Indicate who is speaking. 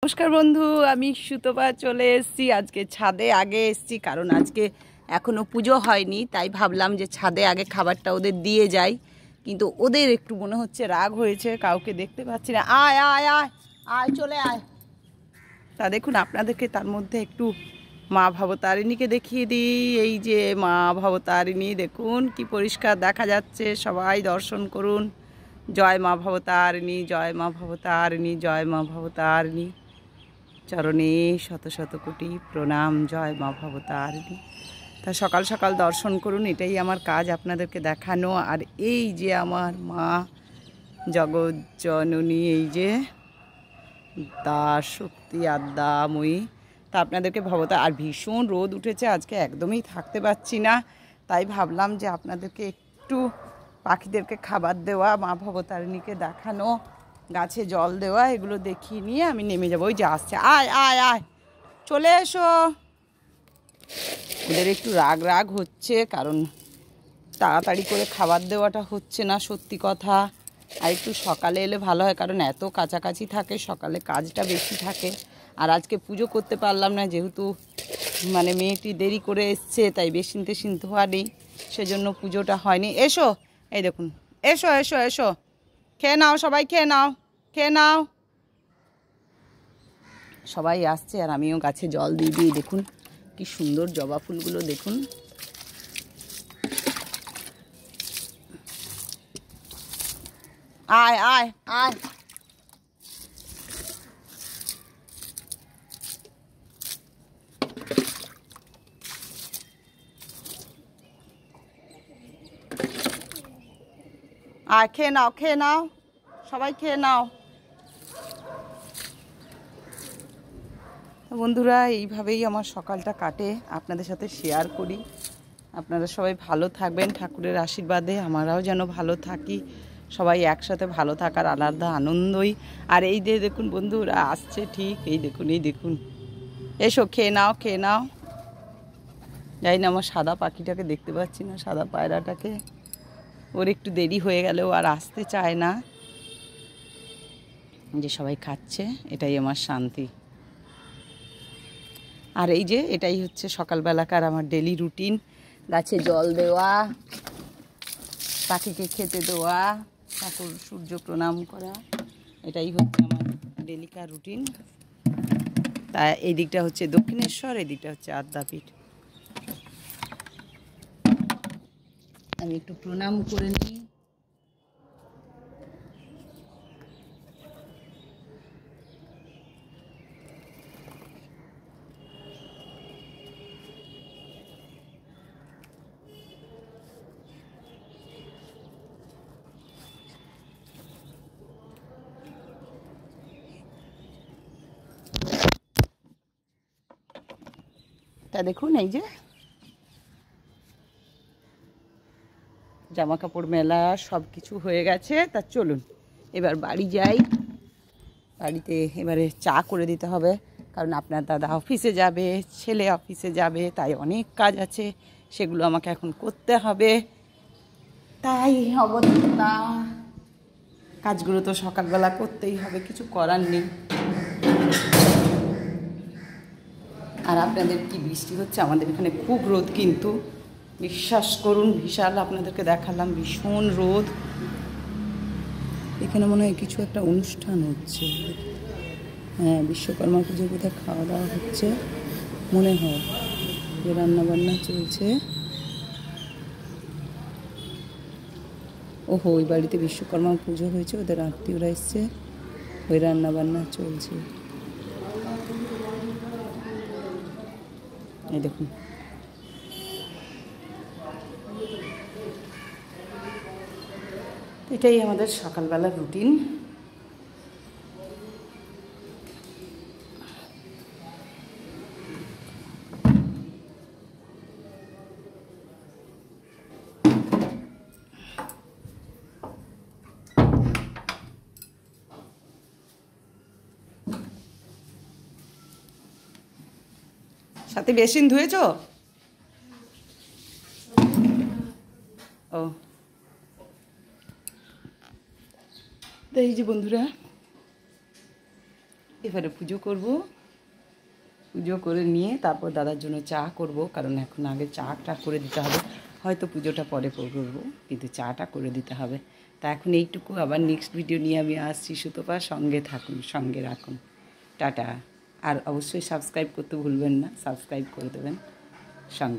Speaker 1: নমস্কার বন্ধু, আমি সুতপা চলে এসেছি। আজকে ছাদে আগে এসেছি কারণ আজকে এখনও পুজো হয়নি, তাই ভাবলাম যে ছাদে আগে খাবারটা ওদের দিয়ে যাই। কিন্তু ওদের একটু মনে হচ্ছে রাগ হয়েছে, কাউকে দেখতে পাচ্ছি না। আয় আয় আয় আয়, চলে আয়। তা দেখুন, আপনাদেরকে তার মধ্যে একটু মা ভবতারিণীকে দেখিয়ে দিই। এই যে মা ভবতারিণী, দেখুন কি পরিষ্কার দেখা যাচ্ছে। সবাই দর্শন করুন। জয় মা ভবতারিণী, জয় মা ভবতারিণী, জয় মা ভবতারিণী। চরণে শত শত কোটি প্রণাম। জয় মা ভবতারিণী। তা সকাল সকাল দর্শন করুন, এটাই আমার কাজ আপনাদেরকে দেখানো। আর এই যে আমার মা জগজ্জননী, এই যে দা শক্তি আদ্যাময়ী, তা আপনাদেরকে ভবতা। আর ভীষণ রোদ উঠেছে আজকে, একদমই থাকতে পারছি না। তাই ভাবলাম যে আপনাদেরকে একটু পাখিদেরকে খাবার দেওয়া, মা ভবতারিণীকে দেখানো, গাছে জল দেওয়া, এগুলো দেখিয়ে নিয়ে আমি নেমে যাবো। ওই যে আসছে, আয় আয় আয়, চলে এসো। ওদের একটু রাগ রাগ হচ্ছে কারণ তাড়াতাড়ি করে খাবার দেওয়াটা হচ্ছে না, সত্যি কথা। আর একটু সকালে এলে ভালো হয়, কারণ এত কাছাকাছি থাকে, সকালে কাজটা বেশি থাকে। আর আজকে পুজো করতে পারলাম না, যেহেতু মেয়েটি দেরি করে এসছে, তাই বেশিন টেশিন ধোয়া নেই, সেজন্য পুজোটা হয়নি। এসো, এই দেখুন, এসো এসো এসো, খেয়ে নাও, সবাই খেয়ে নাও, খেয়ে নাও। সবাই আসছে আর আমিও গাছে জল দিয়ে দিই। দেখুন কি সুন্দর জবা ফুলগুলো, দেখুন। আয় আয় আয়, আয়, খেয়ে নাও, খেয়ে নাও, সবাই খেয়ে নাও। বন্ধুরা, এইভাবেই আমার সকালটা কাটে, আপনাদের সাথে শেয়ার করি। আপনারা সবাই ভালো থাকবেন, ঠাকুরের আশীর্বাদে আমরাও যেন ভালো থাকি। সবাই একসাথে ভালো থাকার আলাদা আনন্দই। আর এই যে দেখুন বন্ধুরা আসছে, ঠিক এই দেখুন, এই দেখুন। এসো, খেয়ে নাও, খেয়ে নাও। যাই না, আমার সাদা পাখিটাকে দেখতে পাচ্ছি না, সাদা পায়রাটাকে। ওর একটু দেরি হয়ে গেলেও আর আসতে চায় না। যে সবাই খাচ্ছে, এটাই আমার শান্তি। আর এই যে এটাই হচ্ছে সকালবেলাকার আমার ডেলি রুটিন। গাছে জল দেওয়া, পাখিকে খেতে দেওয়া, ঠাকুর সূর্য প্রণাম করা, এটাই হচ্ছে আমার ডেলিকার রুটিন। তা এই দিকটা হচ্ছে দক্ষিণেশ্বর, এই দিকটা হচ্ছে আদ্যাপীঠ। আমি একটু প্রণাম করে নিই। তা দেখুন, এই যে জামা কাপড় মেলা সব কিছু হয়ে গেছে। তা চলুন এবার বাড়ি যাই। বাড়িতে এবারে চা করে দিতে হবে, কারণ আপনার দাদা অফিসে যাবে, ছেলে অফিসে যাবে, তাই অনেক কাজ আছে, সেগুলো আমাকে এখন করতে হবে। তাই অবস্থা, কাজগুলো তো সকালবেলা করতেই হবে, কিছু করার নেই। আর আপনাদের কি বৃষ্টি হচ্ছে? আমাদের এখানে খুব রোদ, কিন্তু বিশ্বাস করুন, বিশাল, আপনাদেরকে দেখালাম, ভীষণ রোদ। এখানে মনে হয় কিছু একটা অনুষ্ঠান হচ্ছে। হ্যাঁ, বিশ্বকর্মা পুজোর কোথায় খাওয়া দাওয়া হচ্ছে মনে হয়, যে রান্নাবান্না চলছে। ওহো, ওই বাড়িতে বিশ্বকর্মা পুজো হয়েছে, ওদের আত্মীয়রা এসছে, ওই রান্নাবান্না চলছে। এই দেখুন, এটাই আমাদের সকালবেলার রুটিন। সাথে বেসিন ধুয়েছ? ও, তো এই যে বন্ধুরা, এবারে পুজো করব, পুজো করে নিয়ে তারপর দাদার জন্য চা করব, কারণ এখন আগে চাটা করে দিতে হবে। হয়তো পুজোটা পরে করবো, কিন্তু চাটা করে দিতে হবে। তা এখন এইটুকু, আবার নেক্সট ভিডিও নিয়ে আমি আসছি। সুতপা সঙ্গে থাকুন, সঙ্গে রাখুন। টাটা। আর অবশ্যই সাবস্ক্রাইব করতে ভুলবেন না, সাবস্ক্রাইব করে দেবেন, সঙ্গে